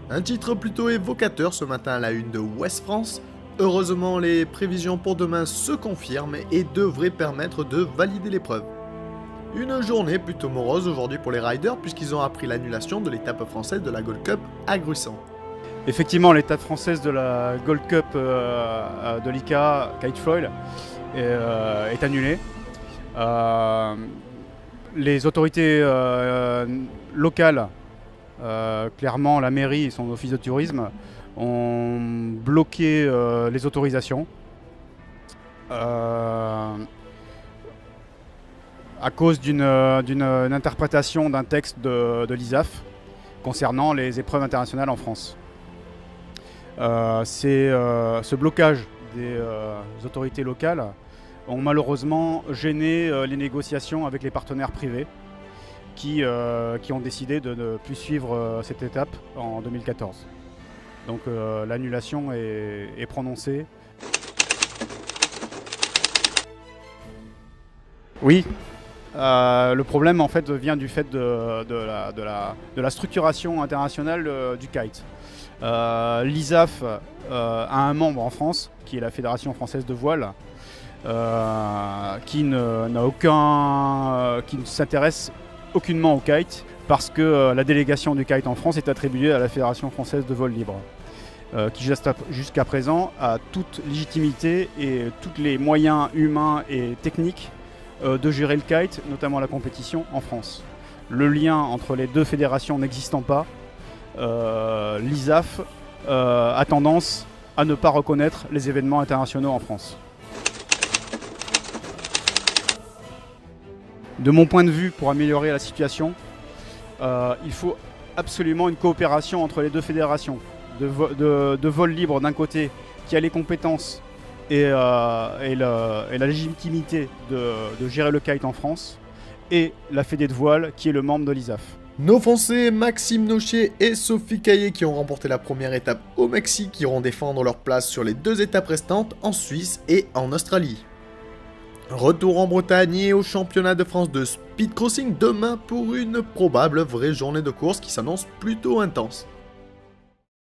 Un titre plutôt évocateur ce matin à la une de Ouest France. Heureusement, les prévisions pour demain se confirment et devraient permettre de valider l'épreuve. Une journée plutôt morose aujourd'hui pour les riders puisqu'ils ont appris l'annulation de l'étape française de la Gold Cup à Gruissan. Effectivement, l'étape française de la Gold Cup de l'ICA Kitefoil est annulée. Les autorités locales, clairement la mairie et son office de tourisme, ont bloqué les autorisations à cause d'une interprétation d'un texte de l'ISAF concernant les épreuves internationales en France. Ce blocage des autorités locales ont malheureusement gêné les négociations avec les partenaires privés qui ont décidé de ne plus suivre cette étape en 2014. Donc l'annulation est prononcée. Oui, le problème en fait vient du fait de la structuration internationale du kite. L'ISAF a un membre en France, qui est la Fédération française de voile, qui ne s'intéresse aucunement au kite, parce que la délégation du kite en France est attribuée à la Fédération française de vol libre, qui jusqu'à présent a toute légitimité et tous les moyens humains et techniques de gérer le kite, notamment la compétition en France. Le lien entre les deux fédérations n'existant pas, l'ISAF a tendance à ne pas reconnaître les événements internationaux en France. De mon point de vue, pour améliorer la situation, il faut absolument une coopération entre les deux fédérations. De vol libre d'un côté, qui a les compétences et la légitimité de gérer le kite en France, et la Fédé de voile, qui est le membre de l'ISAF. Nos Français Maxime Nocher et Sophie Caillé qui ont remporté la première étape au Mexique iront défendre leur place sur les deux étapes restantes en Suisse et en Australie. Retour en Bretagne et au championnat de France de speedcrossing demain pour une probable vraie journée de course qui s'annonce plutôt intense.